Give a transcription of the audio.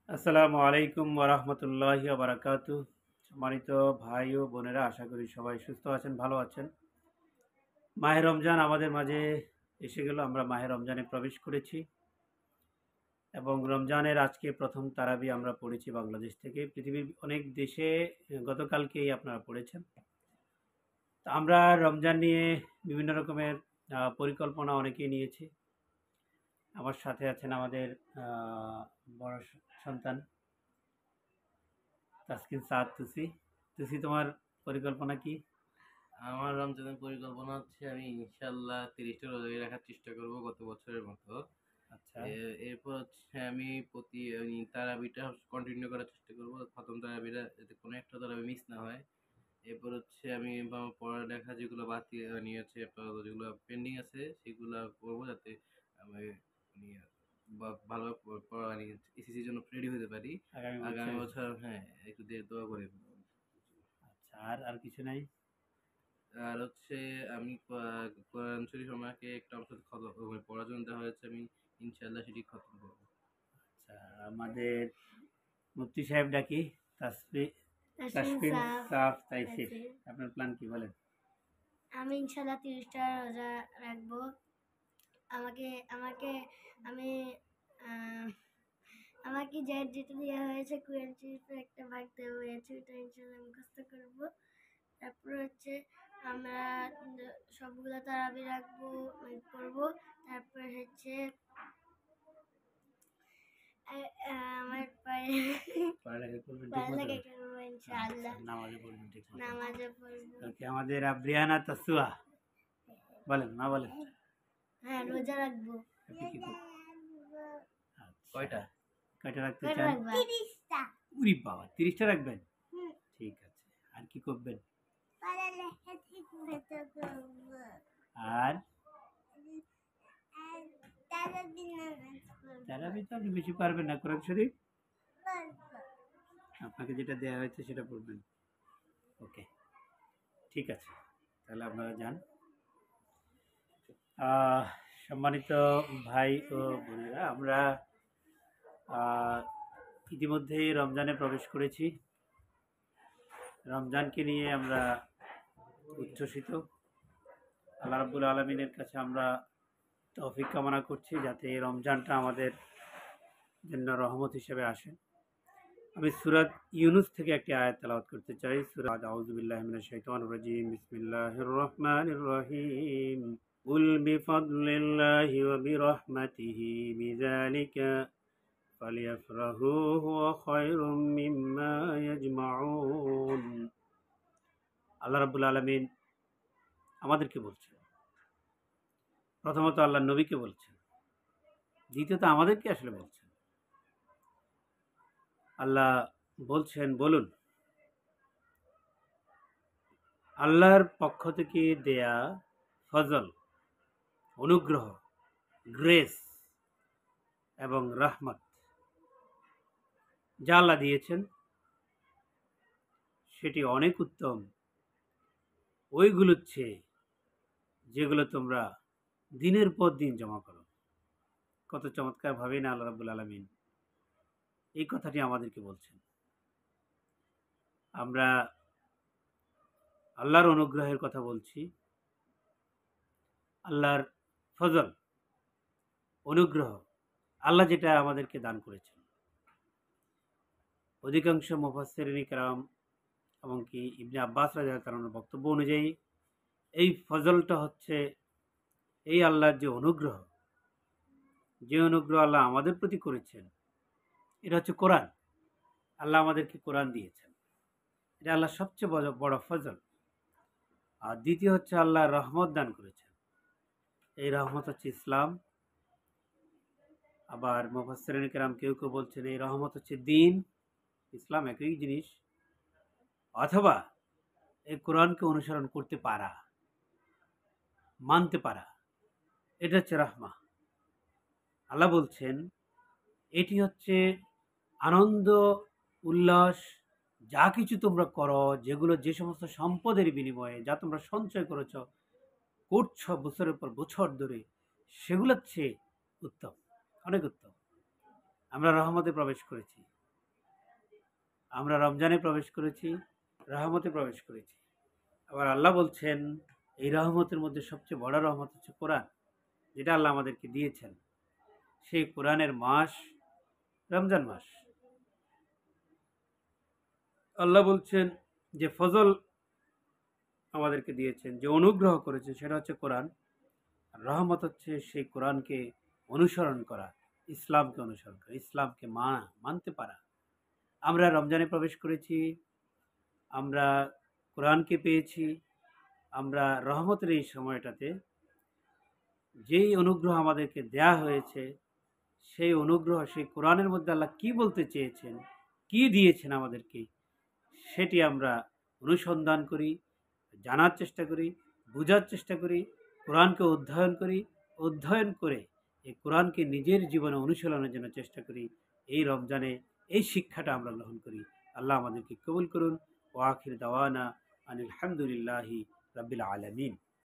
আসসালামু আলাইকুম ওরহমতুল্লাহি বারাকাতু। সম্মানিত ভাই ও বোনেরা, আশা করি সবাই সুস্থ আছেন, ভালো আছেন। মাহে রমজান আমাদের মাঝে এসে গেল। আমরা মাহে রমজানে প্রবেশ করেছি এবং রমজানের আজকে প্রথম তারাবি আমরা পড়েছি বাংলাদেশ থেকে। পৃথিবীর অনেক দেশে গতকালকেই আপনারা পড়েছেন। তো আমরা রমজান নিয়ে বিভিন্ন রকমের পরিকল্পনা অনেকেই নিয়েছি। আমার সাথে আছেন আমাদের বড় সন্তান তাসকিন সাদ তুসি। তুসি, তোমার পরিকল্পনা কি? আমার রমজানের পরিকল্পনা হচ্ছে আমি ইনশাল্লাহ 30টা রোজা রাখার চেষ্টা করব গত বছরের মতো। আচ্ছা। এরপর হচ্ছে আমি প্রতি তারাবিটা কন্টিনিউ করার চেষ্টা করব, খতম তারাবিটা যাতে কোনো একটা তারাবি মিস না হয়। এরপর হচ্ছে আমি আমার পড়ালেখা যেগুলো বাকি আছে, যেগুলো পেন্ডিং আছে সেগুলো করবো, যাতে আমি মানে ভালোভাবে এসএসসির জন্য রেডি হতে পারি আগামী আগামী বছর। বছর। হ্যাঁ, একটু দোয়া করে। আচ্ছা, আর আর কিছু নাই? আর হচ্ছে আমি কোরআন শরীফ আমাকে একটা অংশ পড়ার জন্য দেওয়া হয়েছে, আমি ইনশাআল্লাহ সেটি খতম করবো। আচ্ছা, আমাদের মুফতি সাহেব ডাকি তাসফিন সাফ তাইসির, আপনার প্ল্যান কি বলেন? আমি ইনশাল্লাহ 30টা রোজা রাখবো। আমাকে আমাকে আমি আহ, আমাকে যেটা দেওয়া হয়েছে কোরআন শরীফের একটা ভাগ দেওয়া হয়েছে, ওটা ইনশাল্লাহ মুখস্থ করবো। তারপর হচ্ছে আমরা সবগুলো তারাবি রাখবো, করবো। তারপর হচ্ছে আমার পড়ালেখা করবেন ঠিক মতো? পড়ালেখা করবো ইনশাআল্লাহ। নামাজে পড়বেন ঠিক মতো? নামাজে পড়বো। ওকে, আমাদের আব্রিয়ানা তাসুয়া বলেন, মা বলেন। হ্যাঁ, রোজা রাখবো। আপনি কি করবেন? আচ্ছা, কয়টা? কয়টা রাখতে কয়টা চান? রাখবা? 30টা। উরি বাবা, 30টা রাখবেন? ঠিক আছে। আর কি করবেন? পড়ালেখা ঠিক মতো করবো। আর তারাবি নামাজ পড়বো। তারাবি তো আপনি বেশি পারবেন না, কোরআন শরীফ পড়বো। আপনাকে যেটা দেওয়া হয়েছে সেটা পড়বেন। ওকে, ঠিক আছে, তাহলে আপনারা যান। সম্মানিত ভাই ও বোনেরা, আমরা ইতিমধ্যেই রমজানে প্রবেশ করেছি। রমজানকে নিয়ে আমরা উচ্ছ্বসিত। আল্লাহ রাব্বুল আলামিনের কাছে আমরা তৌফিক কামনা করছি যাতে এই রমজানটা আমাদের জন্য রহমত হিসেবে আসে। আমি সূরা ইউনূস থেকে একটি আয়াত তেলাওয়াত করতে চাই। সূরা আউযু বিল্লাহি মিনাশ শাইতানির রাজীম। বিসমিল্লাহির রহমানির রহিম। কুল বিফাদলিল্লাহি ওয়া বিরহমাতিহি বিযালিকা ফালিয়াফরাহু হুয়া খায়রুম মিম্মা ইয়াজমাউন। আল্লাহ রাব্বুল আলামিন আমাদেরকে বলছেন, প্রথমত আল্লাহ নবীকে বলছেন, দ্বিতীয়ত আমাদেরকে আসলে বলছেন। আল্লাহ বলছেন, বলুন আল্লাহর পক্ষ থেকে দেয়া ফজল, অনুগ্রহ, গ্রেস এবং রহমত যা আল্লাহ দিয়েছেন সেটি অনেক উত্তম ওইগুলোর চেয়ে যেগুলো তোমরা দিনের পর দিন জমা করো। কত চমৎকার ভাবে না আল্লাহ রাব্বুল আলামিন এই কথাটি আমাদেরকে বলছেন। আমরা আল্লাহর অনুগ্রহের কথা বলছি, আল্লাহর ফজল, অনুগ্রহ, আল্লাহ যেটা আমাদেরকে দান করেছেন। অধিকাংশ মুফাসসিরিন কিরাম এমনকি ইবনে আব্বাস রাদিয়াল্লাহু তাআলার বক্তব্য অনুযায়ী এই ফজলটা হচ্ছে এই আল্লাহর যে অনুগ্রহ আল্লাহ আমাদের প্রতি করেছেন, এটা হচ্ছে কোরআন। আল্লাহ আমাদেরকে কোরআন দিয়েছেন, এটা আল্লাহ সবচেয়ে বড় ফজল। আর দ্বিতীয় হচ্ছে আল্লাহ রহমত দান করেছেন, এই রহমত হচ্ছে ইসলাম। আবার মুফাসসিরিন কিরাম কেউ কেউ বলছেন এই রহমত হচ্ছে দ্বীন, ইসলাম একই জিনিস, অথবা এই কোরআনকে অনুসরণ করতে পারা, মানতে পারা, এটা হচ্ছে রাহমা। আল্লাহ বলছেন এটি হচ্ছে আনন্দ, উল্লাস, যা কিছু তোমরা করো, যেগুলো যে সমস্ত সম্পদের বিনিময়ে যা তোমরা সঞ্চয় করছো বছরের পর বছর ধরে, সেগুলোর চেয়ে উত্তম, অনেক উত্তম। আমরা রহমতে প্রবেশ করেছি, আমরা রমজানে প্রবেশ করেছি, রহমতে প্রবেশ করেছি। আবার আল্লাহ বলছেন এই রহমতের মধ্যে সবচেয়ে বড় রহমত হচ্ছে কোরআন, যেটা আল্লাহ আমাদেরকে দিয়েছেন। সেই কোরআনের মাস রমজান মাস। আল্লাহ বলছেন যে ফজল আমাদেরকে দিয়েছেন, যে অনুগ্রহ করেছেন, সেটা হচ্ছে কোরআন। আর রহমত হচ্ছে সেই কোরআনকে অনুসরণ করা, ইসলামকে অনুসরণ করা, ইসলামকে মানতে পারা। আমরা রমজানে প্রবেশ করেছি, আমরা কোরআনকে পেয়েছি, আমরা রহমতের এই সময়টাতে যেই অনুগ্রহ আমাদেরকে দেয়া হয়েছে, সেই অনুগ্রহ, সেই কোরআনের মধ্যে আল্লাহ কি বলতে চেয়েছেন, কি দিয়েছেন আমাদেরকে, সেটি আমরা অনুসন্ধান করি, জানার চেষ্টা করি, বোঝার চেষ্টা করি, কোরআনকে অধ্যয়ন করে এই কোরআনকে নিজের জীবনে অনুশীলনের জন্য চেষ্টা করি। এই রমজানে এই শিক্ষাটা আমরা গ্রহণ করি। আল্লাহ আমাদেরকে কবুল করুন। ওয়া আখির দাওয়ানা আনিল হামদুলিল্লাহি রাব্বিল আলামিন।